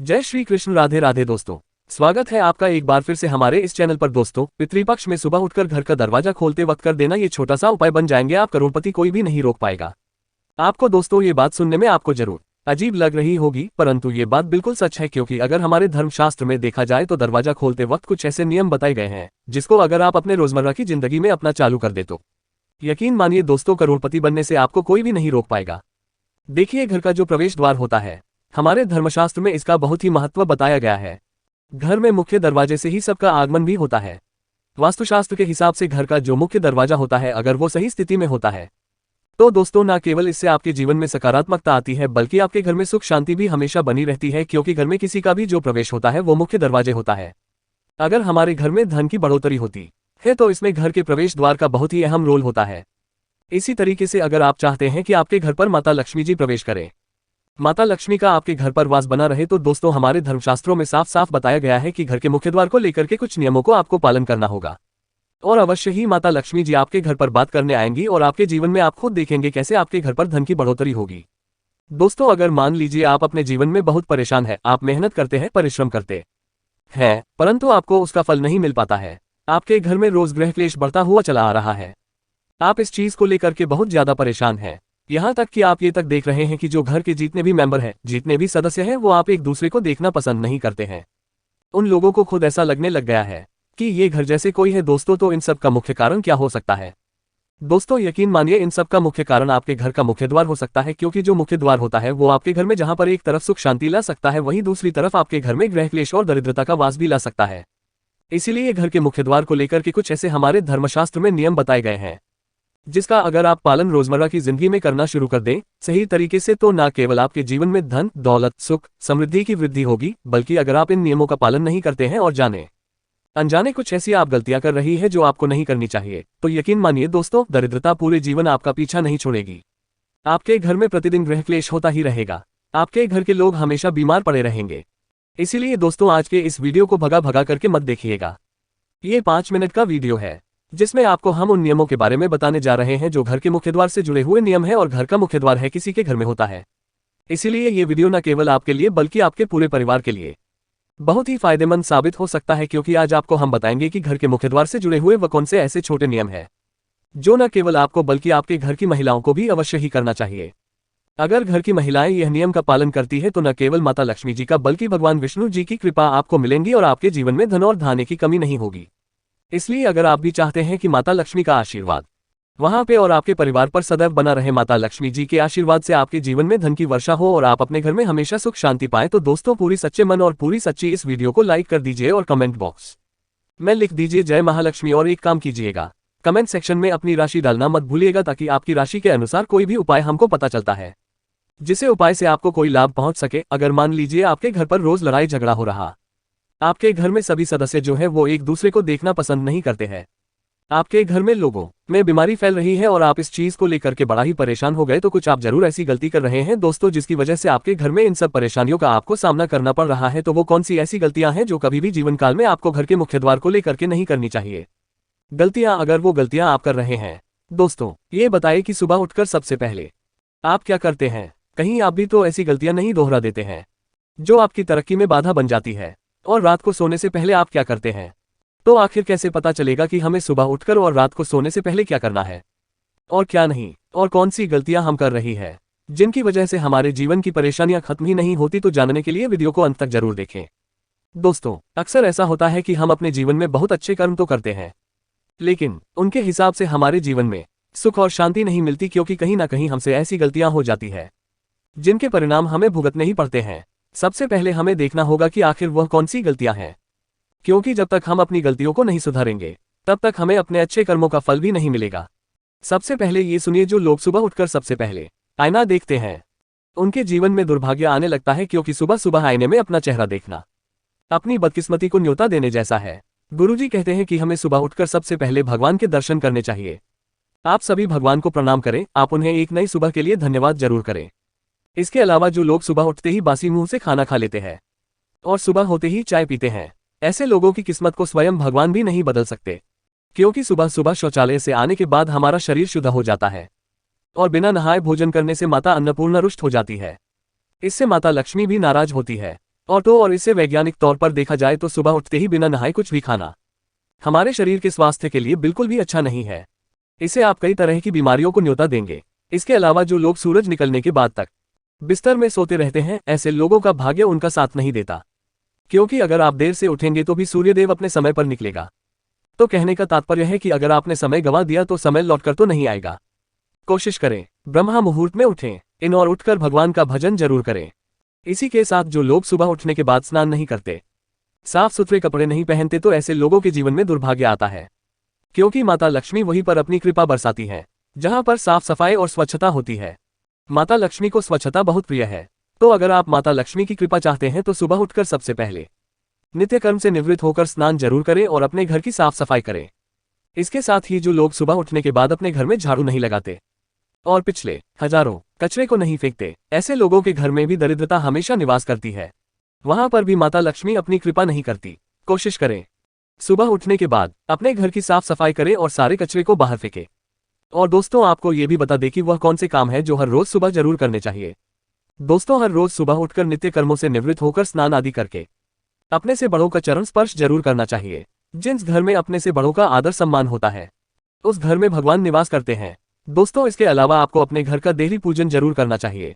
जय श्री कृष्ण। राधे राधे दोस्तों, स्वागत है आपका एक बार फिर से हमारे इस चैनल पर। दोस्तों, पितृपक्ष में सुबह उठकर घर का दरवाजा खोलते वक्त कर देना ये छोटा सा उपाय बन जाएंगे आप करोड़पति, कोई भी नहीं रोक पाएगा आपको। दोस्तों, ये बात सुनने में आपको जरूर अजीब लग रही होगी, परंतु ये बात बिल्कुल सच है, क्योंकि अगर हमारे धर्मशास्त्र में देखा जाए तो दरवाजा खोलते वक्त कुछ ऐसे नियम बताए गए हैं जिसको अगर आप अपने रोजमर्रा की जिंदगी में अपना चालू कर दे तो यकीन मानिए दोस्तों, करोड़पति बनने से आपको कोई भी नहीं रोक पाएगा। देखिए, घर का जो प्रवेश द्वार होता है, हमारे धर्मशास्त्र में इसका बहुत ही महत्व बताया गया है। घर में मुख्य दरवाजे से ही सबका आगमन भी होता है। वास्तुशास्त्र के हिसाब से घर का जो मुख्य दरवाजा होता है, अगर वो सही स्थिति में होता है तो दोस्तों न केवल इससे आपके जीवन में सकारात्मकता आती है, बल्कि आपके घर में सुख शांति भी हमेशा बनी रहती है, क्योंकि घर में किसी का भी जो प्रवेश होता है वो मुख्य दरवाजे होता है। अगर हमारे घर में धन की बढ़ोतरी होती है तो इसमें घर के प्रवेश द्वार का बहुत ही अहम रोल होता है। इसी तरीके से अगर आप चाहते हैं कि आपके घर पर माता लक्ष्मी जी प्रवेश करें, माता लक्ष्मी का आपके घर पर वास बना रहे, तो दोस्तों हमारे धर्मशास्त्रों में साफ साफ बताया गया है कि घर के मुख्य द्वार को लेकर के कुछ नियमों को आपको पालन करना होगा। और अवश्य ही माता लक्ष्मी जी आपके घर पर बात करने आएंगी और आपके जीवन में आप खुद देखेंगे कैसे आपके घर पर धन की बढ़ोतरी होगी। दोस्तों, अगर मान लीजिए आप अपने जीवन में बहुत परेशान हैं, आप मेहनत करते हैं, परिश्रम करते हैं, परंतु आपको उसका फल नहीं मिल पाता है, आपके घर में रोज गृह क्लेश बढ़ता हुआ चला आ रहा है, आप इस चीज को लेकर के बहुत ज्यादा परेशान हैं, यहाँ तक कि आप ये तक देख रहे हैं कि जो घर के जितने भी मेंबर हैं, जितने भी सदस्य हैं, वो आप एक दूसरे को देखना पसंद नहीं करते हैं। उन लोगों को खुद ऐसा लगने लग गया है कि ये घर जैसे कोई है। दोस्तों, तो इन सब का मुख्य कारण क्या हो सकता है? दोस्तों, यकीन मानिए इन सब का मुख्य कारण आपके घर का मुख्य द्वार हो सकता है, क्योंकि जो मुख्य द्वार होता है वो आपके घर में जहां पर एक तरफ सुख शांति ला सकता है, वहीं दूसरी तरफ आपके घर में गृह क्लेश और दरिद्रता का वास भी ला सकता है। इसीलिए घर के मुख्य द्वार को लेकर के कुछ ऐसे हमारे धर्मशास्त्र में नियम बताए गए हैं, जिसका अगर आप पालन रोजमर्रा की जिंदगी में करना शुरू कर दें सही तरीके से, तो न केवल आपके जीवन में धन दौलत सुख समृद्धि की वृद्धि होगी, बल्कि अगर आप इन नियमों का पालन नहीं करते हैं और जाने अनजाने कुछ ऐसी आप गलतियां कर रही है जो आपको नहीं करनी चाहिए, तो यकीन मानिए दोस्तों, दरिद्रता पूरे जीवन आपका पीछा नहीं छोड़ेगी। आपके घर में प्रतिदिन गृह क्लेश होता ही रहेगा, आपके घर के लोग हमेशा बीमार पड़े रहेंगे। इसीलिए दोस्तों, आज के इस वीडियो को भगा भगा करके मत देखिएगा। ये 5 मिनट का वीडियो है जिसमें आपको हम उन नियमों के बारे में बताने जा रहे हैं जो घर के मुख्य द्वार से जुड़े हुए नियम है, और घर का मुख्य द्वार है किसी के घर में होता है। इसीलिए ये वीडियो न केवल आपके लिए बल्कि आपके पूरे परिवार के लिए बहुत ही फायदेमंद साबित हो सकता है, क्योंकि आज आपको हम बताएंगे कि घर के मुख्य द्वार से जुड़े हुए वो कौन से ऐसे छोटे नियम हैं जो न केवल आपको बल्कि आपके घर की महिलाओं को भी अवश्य ही करना चाहिए। अगर घर की महिलाएं यह नियम का पालन करती है तो न केवल माता लक्ष्मी जी का बल्कि भगवान विष्णु जी की कृपा आपको मिलेंगी और आपके जीवन में धन और धान्य की कमी नहीं होगी। इसलिए अगर आप भी चाहते हैं कि माता लक्ष्मी का आशीर्वाद वहां पे और आपके परिवार पर सदैव बना रहे, माता लक्ष्मी जी के आशीर्वाद से आपके जीवन में धन की वर्षा हो और आप अपने घर में हमेशा सुख शांति पाएं, तो दोस्तों पूरी सच्चे मन और पूरी सच्ची इस वीडियो को लाइक कर दीजिए और कमेंट बॉक्स में लिख दीजिए जय महालक्ष्मी। और एक काम कीजिएगा, कमेंट सेक्शन में अपनी राशि डालना मत भूलिएगा, ताकि आपकी राशि के अनुसार कोई भी उपाय हमको पता चलता है, जिसे उपाय से आपको कोई लाभ पहुंच सके। अगर मान लीजिए आपके घर पर रोज लड़ाई झगड़ा हो रहा, आपके घर में सभी सदस्य जो है वो एक दूसरे को देखना पसंद नहीं करते हैं, आपके घर में लोगों में बीमारी फैल रही है और आप इस चीज को लेकर के बड़ा ही परेशान हो गए, तो कुछ आप जरूर ऐसी गलती कर रहे हैं दोस्तों, जिसकी वजह से आपके घर में इन सब परेशानियों का आपको सामना करना पड़ रहा है। तो वो कौन सी ऐसी गलतियां हैं जो कभी भी जीवन काल में आपको घर के मुख्य द्वार को लेकर के नहीं करनी चाहिए? गलतियां, अगर वो गलतियां आप कर रहे हैं दोस्तों, ये बताइए कि सुबह उठकर सबसे पहले आप क्या करते हैं? कहीं आप भी तो ऐसी गलतियां नहीं दोहरा देते हैं जो आपकी तरक्की में बाधा बन जाती है? और रात को सोने से पहले आप क्या करते हैं? तो आखिर कैसे पता चलेगा कि हमें सुबह उठकर और रात को सोने से पहले क्या करना है और क्या नहीं, और कौन सी गलतियां हम कर रही है जिनकी वजह से हमारे जीवन की परेशानियां खत्म ही नहीं होती? तो जानने के लिए वीडियो को अंत तक जरूर देखें। दोस्तों, अक्सर ऐसा होता है कि हम अपने जीवन में बहुत अच्छे कर्म तो करते हैं, लेकिन उनके हिसाब से हमारे जीवन में सुख और शांति नहीं मिलती, क्योंकि कहीं ना कहीं हमसे ऐसी गलतियां हो जाती है जिनके परिणाम हमें भुगतने ही पड़ते हैं। सबसे पहले हमें देखना होगा कि आखिर वह कौन सी गलतियां हैं, क्योंकि जब तक हम अपनी गलतियों को नहीं सुधारेंगे तब तक हमें अपने अच्छे कर्मों का फल भी नहीं मिलेगा। सबसे पहले ये सुनिए, जो लोग सुबह उठकर सबसे पहले आईना देखते हैं उनके जीवन में दुर्भाग्य आने लगता है, क्योंकि सुबह सुबह आईने में अपना चेहरा देखना अपनी बदकिस्मती को न्योता देने जैसा है। गुरुजी कहते हैं कि हमें सुबह उठकर सबसे पहले भगवान के दर्शन करने चाहिए। आप सभी भगवान को प्रणाम करें, आप उन्हें एक नई सुबह के लिए धन्यवाद जरूर करें। इसके अलावा जो लोग सुबह उठते ही बासी मुंह से खाना खा लेते हैं और सुबह होते ही चाय पीते हैं, ऐसे लोगों की किस्मत को स्वयं भगवान भी नहीं बदल सकते, क्योंकि सुबह सुबह शौचालय से आने के बाद हमारा शरीर शुद्ध हो जाता है और बिना नहाए भोजन करने से माता अन्नपूर्णा रुष्ट हो जाती है। इससे माता लक्ष्मी भी नाराज होती है। और इसे वैज्ञानिक तौर पर देखा जाए तो सुबह उठते ही बिना नहाए कुछ भी खाना हमारे शरीर के स्वास्थ्य के लिए बिल्कुल भी अच्छा नहीं है। इससे आप कई तरह की बीमारियों को न्योता देंगे। इसके अलावा जो लोग सूरज निकलने के बाद तक बिस्तर में सोते रहते हैं, ऐसे लोगों का भाग्य उनका साथ नहीं देता, क्योंकि अगर आप देर से उठेंगे तो भी सूर्यदेव अपने समय पर निकलेगा। तो कहने का तात्पर्य है कि अगर आपने समय गंवा दिया तो समय लौटकर तो नहीं आएगा। कोशिश करें ब्रह्मा मुहूर्त में उठें इन और उठकर भगवान का भजन जरूर करें। इसी के साथ जो लोग सुबह उठने के बाद स्नान नहीं करते, साफ सुथरे कपड़े नहीं पहनते, तो ऐसे लोगों के जीवन में दुर्भाग्य आता है, क्योंकि माता लक्ष्मी वहीं पर अपनी कृपा बरसाती है जहां पर साफ सफाई और स्वच्छता होती है। माता लक्ष्मी को स्वच्छता बहुत प्रिय है। तो अगर आप माता लक्ष्मी की कृपा चाहते हैं तो सुबह उठकर सबसे पहले नित्य कर्म से निवृत्त होकर स्नान जरूर करें और अपने घर की साफ सफाई करें। इसके साथ ही जो लोग सुबह उठने के बाद अपने घर में झाड़ू नहीं लगाते और पिछले हजारों कचरे को नहीं फेंकते, ऐसे लोगों के घर में भी दरिद्रता हमेशा निवास करती है। वहां पर भी माता लक्ष्मी अपनी कृपा नहीं करती। कोशिश करें सुबह उठने के बाद अपने घर की साफ सफाई करें और सारे कचरे को बाहर फेंकें। और दोस्तों, आपको ये भी बता दें कि वह कौन से काम है जो हर रोज सुबह जरूर करने चाहिए। दोस्तों, हर रोज सुबह उठकर नित्य कर्मों से निवृत्त होकर स्नान आदि करके अपने से बड़ों का चरण स्पर्श जरूर करना चाहिए। जिस घर में अपने से बड़ों का आदर सम्मान होता है उस घर में भगवान निवास करते हैं। दोस्तों, इसके अलावा आपको अपने घर का देहरी पूजन जरूर करना चाहिए।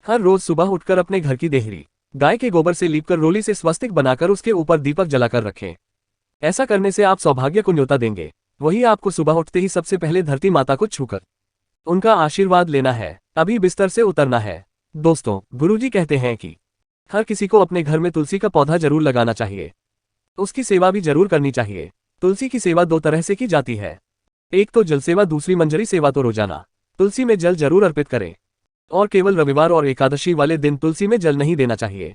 हर रोज सुबह उठकर अपने घर की देहरी गाय के गोबर से लीपकर रोली से स्वस्तिक बनाकर उसके ऊपर दीपक जलाकर रखें। ऐसा करने से आप सौभाग्य को न्योता देंगे। वही आपको सुबह उठते ही सबसे पहले धरती माता को छूकर उनका आशीर्वाद लेना है, अभी बिस्तर से उतरना है। दोस्तों, गुरुजी कहते हैं कि हर किसी को अपने घर में तुलसी का पौधा जरूर लगाना चाहिए, उसकी सेवा भी जरूर करनी चाहिए। तुलसी की सेवा दो तरह से की जाती है, एक तो जल सेवा, दूसरी मंजरी सेवा। तो रोजाना तुलसी में जल जरूर अर्पित करें और केवल रविवार और एकादशी वाले दिन तुलसी में जल नहीं देना चाहिए।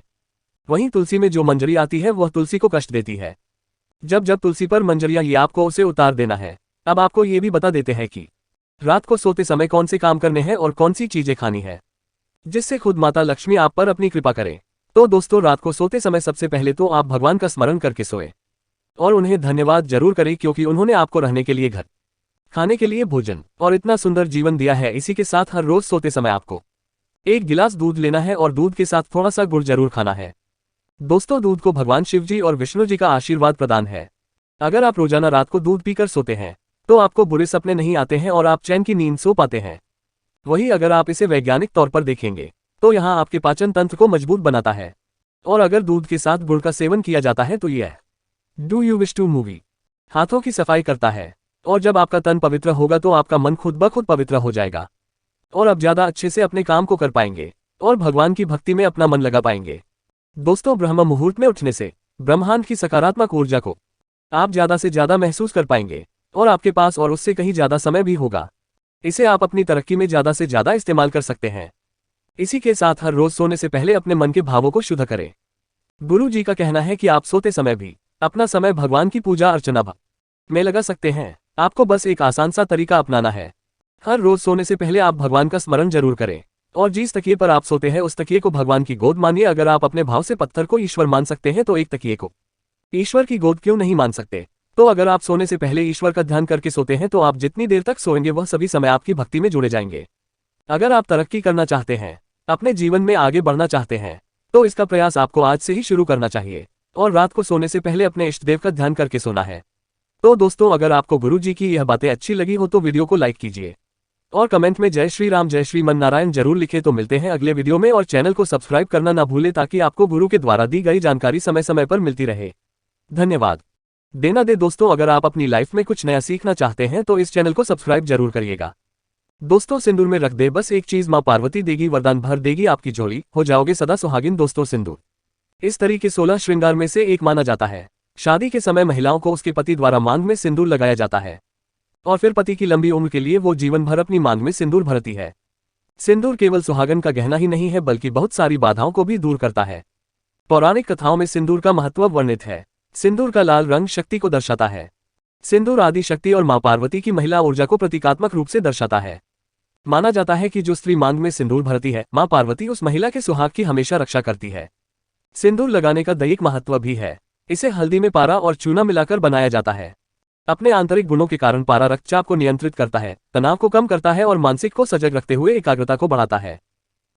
वहीं तुलसी में जो मंजरी आती है वह तुलसी को कष्ट देती है। जब जब तुलसी पर मंजरियां ये आपको उसे उतार देना है। अब आपको ये भी बता देते हैं कि रात को सोते समय कौन से काम करने हैं और कौन सी चीजें खानी है, जिससे खुद माता लक्ष्मी आप पर अपनी कृपा करे। तो दोस्तों, रात को सोते समय सबसे पहले तो आप भगवान का स्मरण करके सोए और उन्हें धन्यवाद जरूर करें, क्योंकि उन्होंने आपको रहने के लिए घर, खाने के लिए भोजन और इतना सुंदर जीवन दिया है। इसी के साथ हर रोज सोते समय आपको एक गिलास दूध लेना है और दूध के साथ थोड़ा सा गुड़ जरूर खाना है। दोस्तों, दूध को भगवान शिव जी और विष्णु जी का आशीर्वाद प्रदान है। अगर आप रोजाना रात को दूध पीकर सोते हैं तो आपको बुरे सपने नहीं आते हैं और आप चैन की नींद सो पाते हैं। वही अगर आप इसे वैज्ञानिक तौर पर देखेंगे तो यहाँ आपके पाचन तंत्र को मजबूत बनाता है। और अगर दूध के साथ गुड़ का सेवन किया जाता है तो यह do you wish to movie हाथों की सफाई करता है। और जब आपका तन पवित्र होगा तो आपका मन खुद ब खुद पवित्र हो जाएगा और आप ज्यादा अच्छे से अपने काम को कर पाएंगे और भगवान की भक्ति में अपना मन लगा पाएंगे। दोस्तों, ब्रह्म मुहूर्त में उठने से ब्रह्मांड की सकारात्मक ऊर्जा को आप ज्यादा से ज्यादा महसूस कर पाएंगे और आपके पास और उससे कहीं ज्यादा समय भी होगा। इसे आप अपनी तरक्की में ज्यादा से ज्यादा इस्तेमाल कर सकते हैं। इसी के साथ हर रोज सोने से पहले अपने मन के भावों को शुद्ध करें। गुरु जी का कहना है कि आप सोते समय भी अपना समय भगवान की पूजा अर्चना में लगा सकते हैं। आपको बस एक आसान सा तरीका अपनाना है। हर रोज सोने से पहले आप भगवान का स्मरण जरूर करें और जिस तकिए पर आप सोते हैं उस तकिए को भगवान की गोद मानिए। अगर आप अपने भाव से पत्थर को ईश्वर मान सकते हैं तो एक तकिए को ईश्वर की गोद क्यों नहीं मान सकते। तो अगर आप सोने से पहले ईश्वर का ध्यान करके सोते हैं तो आप जितनी देर तक सोएंगे वह सभी समय आपकी भक्ति में जुड़े जाएंगे। अगर आप तरक्की करना चाहते हैं, अपने जीवन में आगे बढ़ना चाहते हैं, तो इसका प्रयास आपको आज से ही शुरू करना चाहिए और रात को सोने से पहले अपने इष्ट देव का ध्यान करके सोना है। तो दोस्तों, अगर आपको गुरु जी की यह बातें अच्छी लगी हो तो वीडियो को लाइक कीजिए और कमेंट में जय श्री राम जय श्रीमन नारायण जरूर लिखे। तो मिलते हैं अगले वीडियो में और चैनल को सब्सक्राइब करना ना भूले ताकि आपको गुरु के द्वारा दी गई जानकारी समय समय पर मिलती रहे। धन्यवाद। देना दे दोस्तों, अगर आप अपनी लाइफ में कुछ नया सीखना चाहते हैं तो इस चैनल को सब्सक्राइब जरूर करिएगा। दोस्तों, सिंदूर में रख दे बस एक चीज, मां पार्वती देगी वरदान, भर देगी आपकी झोली, हो जाओगे सदा सुहागिन। दोस्तों, सिंदूर इस तरीके 16 श्रृंगार में से एक माना जाता है। शादी के समय महिलाओं को उसके पति द्वारा मांग में सिंदूर लगाया जाता है और फिर पति की लंबी उम्र के लिए वो जीवन भर अपनी मांग में सिंदूर भरती है। सिंदूर केवल सुहागन का गहना ही नहीं है बल्कि बहुत सारी बाधाओं को भी दूर करता है। पौराणिक कथाओं में सिंदूर का महत्व वर्णित है। सिंदूर का लाल रंग शक्ति को दर्शाता है। सिंदूर आदि शक्ति और मां पार्वती की महिला ऊर्जा को प्रतीकात्मक रूप से दर्शाता है। माना जाता है कि जो स्त्री मांग में सिंदूर भरती है, मां पार्वती उस महिला के सुहाग की हमेशा रक्षा करती है। सिंदूर लगाने का दैहिक महत्व भी है। इसे हल्दी में पारा और चूना मिलाकर बनाया जाता है। अपने आंतरिक गुणों के कारण पारा रक्तचाप को नियंत्रित करता है, तनाव को कम करता है और मानसिक को सजग रखते हुए एकाग्रता को बढ़ाता है।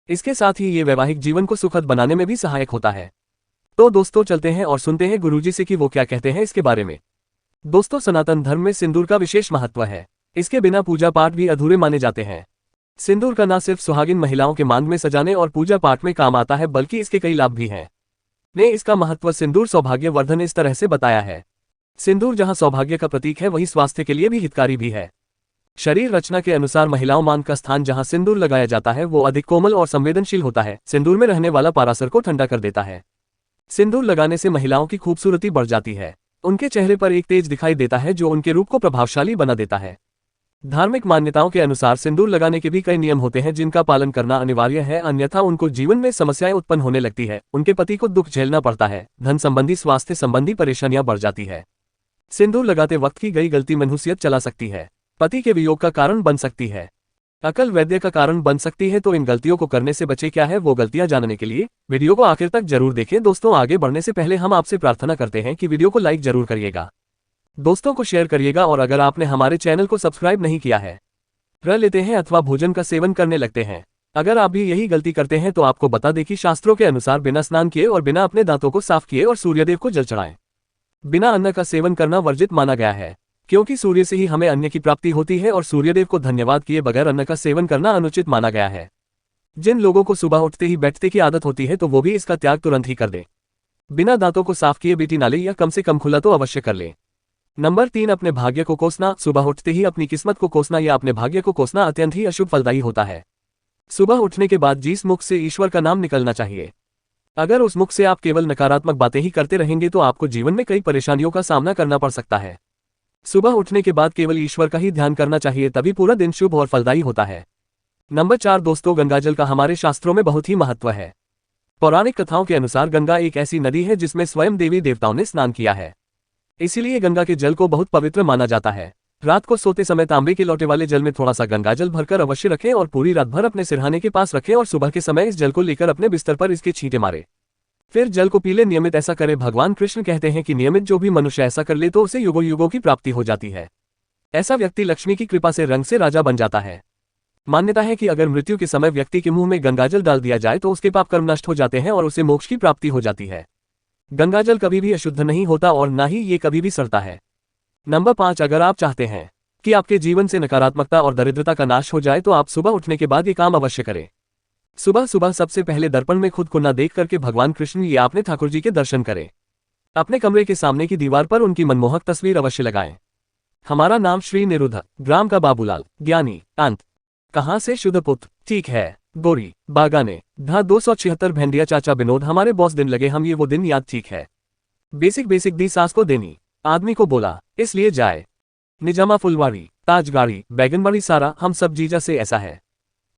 इसके साथ ही ये वैवाहिक जीवन को सुखद बनाने में भी सहायक होता है। तो दोस्तों चलते हैं और सुनते हैं गुरुजी से कि वो क्या कहते हैं इसके बारे में। दोस्तों सनातन धर्म में सिंदूर का विशेष महत्व है। इसके बिना पूजा पाठ भी अधूरे माने जाते हैं। सिंदूर का न सिर्फ सुहागिन महिलाओं के मांग में सजाने और पूजा पाठ में काम आता है बल्कि इसके कई लाभ भी हैं। ने इसका महत्व सिंदूर सौभाग्यवर्धन इस तरह से बताया है। सिंदूर जहां सौभाग्य का प्रतीक है वहीं स्वास्थ्य के लिए भी हितकारी भी है। शरीर रचना के अनुसार महिलाओं मांग का स्थान जहां सिंदूर लगाया जाता है वो अधिक कोमल और संवेदनशील होता है। सिंदूर में रहने वाला पारासर को ठंडा कर देता है। सिंदूर लगाने से महिलाओं की खूबसूरती बढ़ जाती है। उनके चेहरे पर एक तेज दिखाई देता है जो उनके रूप को प्रभावशाली बना देता है। धार्मिक मान्यताओं के अनुसार सिंदूर लगाने के भी कई नियम होते हैं जिनका पालन करना अनिवार्य है, अन्यथा उनको जीवन में समस्याएं उत्पन्न होने लगती है। उनके पति को दुख झेलना पड़ता है, धन संबंधी स्वास्थ्य संबंधी परेशानियां बढ़ जाती है। सिंदूर लगाते वक्त की गई गलती मनहूसियत चला सकती है, पति के वियोग का कारण बन सकती है, अकल वैद्य का कारण बन सकती है। तो इन गलतियों को करने से बचे क्या है वो गलतियां जानने के लिए वीडियो को आखिर तक जरूर देखें। दोस्तों आगे बढ़ने से पहले हम आपसे प्रार्थना करते हैं कि वीडियो को लाइक जरूर करिएगा, दोस्तों को शेयर करिएगा और अगर आपने हमारे चैनल को सब्सक्राइब नहीं किया है, रह लेते हैं अथवा भोजन का सेवन करने लगते हैं, अगर आप भी यही गलती करते हैं तो आपको बता दें कि शास्त्रों के अनुसार बिना स्नान किए और बिना अपने दांतों को साफ किए और सूर्यदेव को जल चढ़ाएं। बिना अन्न का सेवन करना वर्जित माना गया है, क्योंकि सूर्य से ही हमें अन्न की प्राप्ति होती है और सूर्यदेव को धन्यवाद किए बगैर अन्न का सेवन करना अनुचित माना गया है। जिन लोगों को सुबह उठते ही बैठते की आदत होती है तो वो भी इसका त्याग तुरंत ही कर दे। बिना दांतों को साफ किए बीटी नाले या कम से कम खुला तो अवश्य कर ले। नंबर 3, अपने भाग्य को कोसना। सुबह उठते ही अपनी किस्मत को कोसना या अपने भाग्य को कोसना अत्यंत ही अशुभ फलदायी होता है। सुबह उठने के बाद जिस मुख से ईश्वर का नाम निकलना चाहिए, अगर उस मुख से आप केवल नकारात्मक बातें ही करते रहेंगे तो आपको जीवन में कई परेशानियों का सामना करना पड़ सकता है। सुबह उठने के बाद केवल ईश्वर का ही ध्यान करना चाहिए, तभी पूरा दिन शुभ और फलदायी होता है। नंबर 4 दोस्तों, गंगाजल का हमारे शास्त्रों में बहुत ही महत्व है। पौराणिक कथाओं के अनुसार गंगा एक ऐसी नदी है जिसमें स्वयं देवी देवताओं ने स्नान किया है, इसीलिए गंगा के जल को बहुत पवित्र माना जाता है। रात को सोते समय तांबे के लोटे वाले जल में थोड़ा सा गंगाजल भरकर अवश्य रखें और पूरी रात भर अपने सिरहाने के पास रखें और सुबह के समय इस जल को लेकर अपने बिस्तर पर इसके छींटे मारे, फिर जल को पी ले। नियमित ऐसा करें। भगवान कृष्ण कहते हैं कि नियमित जो भी मनुष्य ऐसा कर ले तो उसे युगों युगों की प्राप्ति हो जाती है। ऐसा व्यक्ति लक्ष्मी की कृपा से रंग से राजा बन जाता है। मान्यता है कि अगर मृत्यु के समय व्यक्ति के मुंह में गंगाजल डाल दिया जाए तो उसके पाप कर्म नष्ट हो जाते हैं और उसे मोक्ष की प्राप्ति हो जाती है। गंगाजल कभी भी अशुद्ध नहीं होता और ना ही ये कभी भी सड़ता है। नंबर 5, अगर आप चाहते हैं कि आपके जीवन से नकारात्मकता और दरिद्रता का नाश हो जाए तो आप सुबह उठने के बाद ये काम अवश्य करें। सुबह सुबह सबसे पहले दर्पण में खुद को न देख करके भगवान कृष्ण या अपने ठाकुर जी के दर्शन करें। अपने कमरे के सामने की दीवार पर उनकी मनमोहक तस्वीर अवश्य लगाएं। हमारा नाम श्री निरुद्ध, ग्राम का बाबूलाल, ज्ञानी, अंत, कहां से शुद्ध पुत्र, ठीक है, गोरी, बागाने, धा 276 भेंडिया, चाचा विनोद, हमारे बॉस दिन लगे हम ये वो दिन याद, ठीक है। बेसिक दी सास को देनी, आदमी को बोला इसलिए जाए, निजामा फुलवाड़ी, ताजगाड़ी, बैगनबाड़ी, सारा हम सब जीजा से ऐसा है।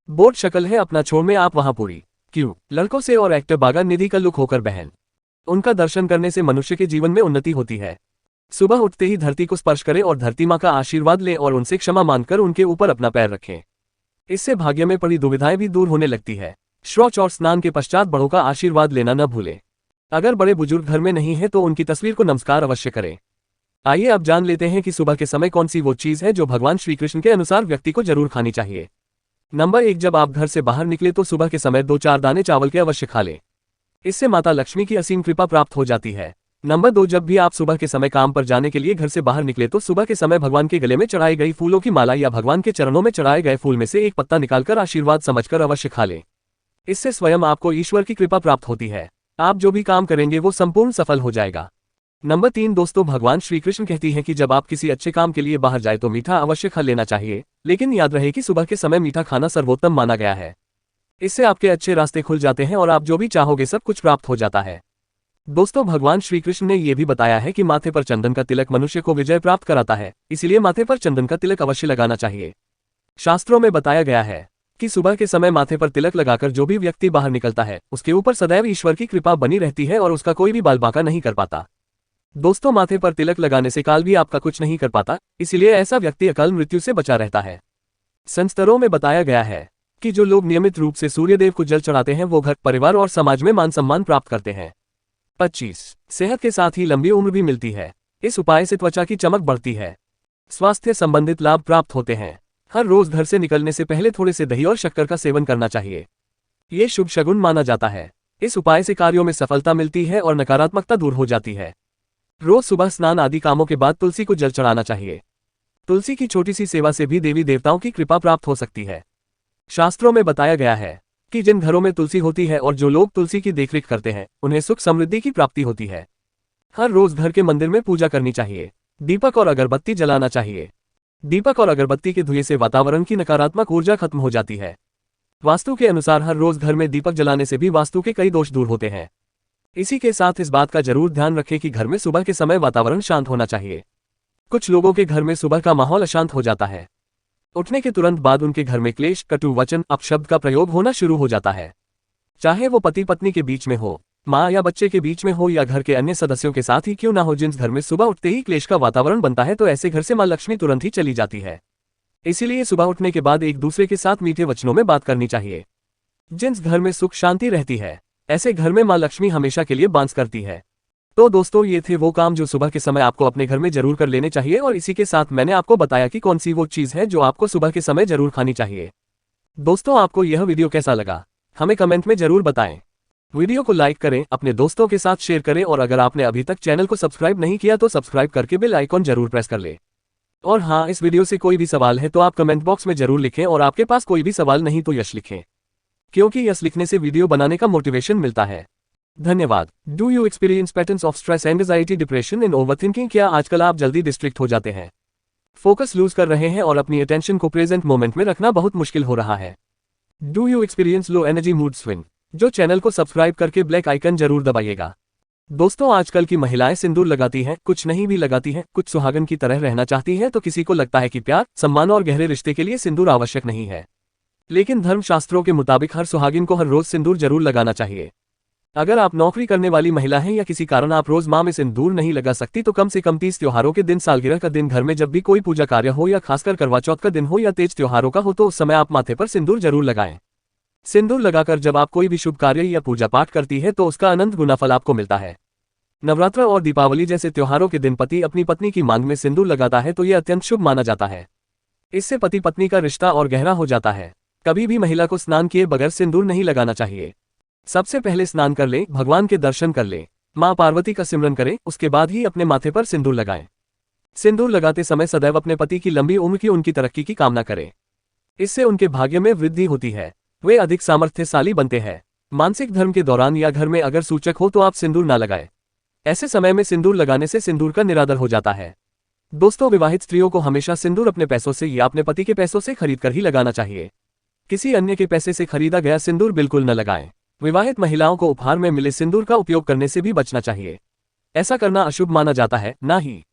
बोर्ड शक्ल है अपना छोड़ में आप वहां पूरी, क्यों, लड़कों से और एक्टर बागा निधि का लुक होकर बहन। उनका दर्शन करने से मनुष्य के जीवन में उन्नति होती है। सुबह उठते ही धरती को स्पर्श करें और धरती माँ का आशीर्वाद लें और उनसे क्षमा मांगकर उनके ऊपर अपना पैर रखें। इससे भाग्य में पड़ी दुविधाएं भी दूर होने लगती है। शौच और स्नान के पश्चात बड़ों का आशीर्वाद लेना न भूलें। अगर बड़े बुजुर्ग घर में नहीं है तो उनकी तस्वीर को नमस्कार अवश्य करें। आइए अब जान लेते हैं कि सुबह के समय कौन सी वो चीज है जो भगवान श्री कृष्ण के अनुसार व्यक्ति को जरूर खानी चाहिए। नंबर 1, जब आप घर से बाहर निकले तो सुबह के समय 2-4 दाने चावल के अवश्य खा लें। इससे माता लक्ष्मी की असीम कृपा प्राप्त हो जाती है। नंबर 2, जब भी आप सुबह के समय काम पर जाने के लिए घर से बाहर निकले तो सुबह के समय भगवान के गले में चढ़ाई गई फूलों की माला या भगवान के चरणों में चढ़ाए गए फूल में से एक पत्ता निकालकर आशीर्वाद समझकर अवश्य खा लें। इससे स्वयं आपको ईश्वर की कृपा प्राप्त होती है। आप जो भी काम करेंगे वो संपूर्ण सफल हो जाएगा। नंबर 3 दोस्तों, भगवान श्री कृष्ण कहती हैं कि जब आप किसी अच्छे काम के लिए बाहर जाए तो मीठा अवश्य खा लेना चाहिए, लेकिन याद रहे कि सुबह के समय मीठा खाना सर्वोत्तम माना गया है। इससे आपके अच्छे रास्ते खुल जाते हैं और आप जो भी चाहोगे सब कुछ प्राप्त हो जाता है। दोस्तों, भगवान श्री कृष्ण ने यह भी बताया है कि माथे पर चंदन का तिलक मनुष्य को विजय प्राप्त कराता है, इसीलिए माथे पर चंदन का तिलक अवश्य लगाना चाहिए। शास्त्रों में बताया गया है कि सुबह के समय माथे पर तिलक लगाकर जो भी व्यक्ति बाहर निकलता है उसके ऊपर सदैव ईश्वर की कृपा बनी रहती है और उसका कोई भी बाल बांका नहीं कर पाता। दोस्तों, माथे पर तिलक लगाने से काल भी आपका कुछ नहीं कर पाता, इसीलिए ऐसा व्यक्ति अकाल मृत्यु से बचा रहता है। संस्तरों में बताया गया है कि जो लोग नियमित रूप से सूर्यदेव को जल चढ़ाते हैं वो घर, परिवार और समाज में मान सम्मान प्राप्त करते हैं। 25, सेहत के साथ ही लंबी उम्र भी मिलती है। इस उपाय से त्वचा की चमक बढ़ती है, स्वास्थ्य संबंधित लाभ प्राप्त होते हैं। हर रोज घर से निकलने से पहले थोड़े से दही और शक्कर का सेवन करना चाहिए। ये शुभ शगुन माना जाता है। इस उपाय से कार्यों में सफलता मिलती है और नकारात्मकता दूर हो जाती है। रोज सुबह स्नान आदि कामों के बाद तुलसी को जल चढ़ाना चाहिए। तुलसी की छोटी सी सेवा से भी देवी देवताओं की कृपा प्राप्त हो सकती है। शास्त्रों में बताया गया है कि जिन घरों में तुलसी होती है और जो लोग तुलसी की देखरेख करते हैं उन्हें सुख समृद्धि की प्राप्ति होती है। हर रोज घर के मंदिर में पूजा करनी चाहिए। दीपक और अगरबत्ती जलाना चाहिए। दीपक और अगरबत्ती के धुएं से वातावरण की नकारात्मक ऊर्जा खत्म हो जाती है। वास्तु के अनुसार हर रोज घर में दीपक जलाने से भी वास्तु के कई दोष दूर होते हैं। इसी के साथ इस बात का जरूर ध्यान रखें कि घर में सुबह के समय वातावरण शांत होना चाहिए। कुछ लोगों के घर में सुबह का माहौल अशांत हो जाता है। उठने के तुरंत बाद उनके घर में क्लेश, कटु वचन, अपशब्द का प्रयोग होना शुरू हो जाता है। चाहे वो पति पत्नी के बीच में हो, माँ या बच्चे के बीच में हो या घर के अन्य सदस्यों के साथ ही क्यों ना हो, जिस घर में सुबह उठते ही क्लेश का वातावरण बनता है तो ऐसे घर से माँ लक्ष्मी तुरंत ही चली जाती है। इसीलिए सुबह उठने के बाद एक दूसरे के साथ मीठे वचनों में बात करनी चाहिए। जिस घर में सुख शांति रहती है ऐसे घर में माँ लक्ष्मी हमेशा के लिए बांस करती है। तो दोस्तों, ये थे वो काम जो सुबह के समय आपको अपने घर में जरूर कर लेने चाहिए और इसी के साथ मैंने आपको बताया कि कौन सी वो चीज़ है जो आपको सुबह के समय जरूर खानी चाहिए। दोस्तों, आपको यह वीडियो कैसा लगा हमें कमेंट में जरूर बताएं। वीडियो को लाइक करें, अपने दोस्तों के साथ शेयर करें और अगर आपने अभी तक चैनल को सब्सक्राइब नहीं किया तो सब्सक्राइब करके बेल आइकॉन जरूर प्रेस कर ले। और हाँ, इस वीडियो से कोई भी सवाल है तो आप कमेंट बॉक्स में जरूर लिखें और आपके पास कोई भी सवाल नहीं तो यश लिखें, क्योंकि यश लिखने से वीडियो बनाने का मोटिवेशन मिलता है। धन्यवाद। Do you experience patterns of stress, anxiety, depression and overthinking? क्या आजकल आप जल्दी डिस्ट्रैक्ट हो जाते हैं, फोकस लूज कर रहे हैं और अपनी अटेंशन को प्रेजेंट मोमेंट में रखना बहुत मुश्किल हो रहा है? Do you experience low energy, mood swing? जो चैनल को सब्सक्राइब करके ब्लैक आइकन जरूर दबाइएगा। दोस्तों, आजकल की महिलाएं सिंदूर लगाती हैं, कुछ नहीं भी लगाती हैं, कुछ सुहागन की तरह रहना चाहती हैं, तो किसी को लगता है कि प्यार, सम्मान और गहरे रिश्ते के लिए सिंदूर आवश्यक नहीं है। लेकिन धर्मशास्त्रों के मुताबिक हर सुहागिन को हर रोज सिंदूर जरूर लगाना चाहिए। अगर आप नौकरी करने वाली महिला हैं या किसी कारण आप रोज माह में सिंदूर नहीं लगा सकती तो कम से कम 30 त्योहारों के दिन, सालगिरह का दिन, घर में जब भी कोई पूजा कार्य हो या खासकर करवा चौथ का दिन हो या तेज त्योहारों का हो तो उस समय आप माथे पर सिंदूर जरूर लगाएं। सिंदूर लगाकर जब आप कोई भी शुभ कार्य या पूजा पाठ करती है तो उसका अनंत गुना फल आपको मिलता है। नवरात्र और दीपावली जैसे त्योहारों के दिन पति अपनी पत्नी की मांग में सिंदूर लगाता है तो यह अत्यंत शुभ माना जाता है। इससे पति पत्नी का रिश्ता और गहरा हो जाता है। कभी भी महिला को स्नान किए बगैर सिंदूर नहीं लगाना चाहिए। सबसे पहले स्नान कर ले, भगवान के दर्शन कर ले, माँ पार्वती का सिमरन करें, उसके बाद ही अपने माथे पर सिंदूर लगाएं। सिंदूर लगाते समय सदैव अपने पति की लंबी उम्र की, उनकी तरक्की की कामना करें। इससे उनके भाग्य में वृद्धि होती है, वे अधिक सामर्थ्यशाली बनते हैं। मानसिक धर्म के दौरान या घर में अगर सूचक हो तो आप सिंदूर ना लगाएं। ऐसे समय में सिंदूर लगाने से सिंदूर का निरादर हो जाता है। दोस्तों, विवाहित स्त्रियों को हमेशा सिंदूर अपने पैसों से या अपने पति के पैसों से खरीद कर ही लगाना चाहिए। किसी अन्य के पैसे से खरीदा गया सिंदूर बिल्कुल न लगाएं। विवाहित महिलाओं को उपहार में मिले सिंदूर का उपयोग करने से भी बचना चाहिए। ऐसा करना अशुभ माना जाता है, ना ही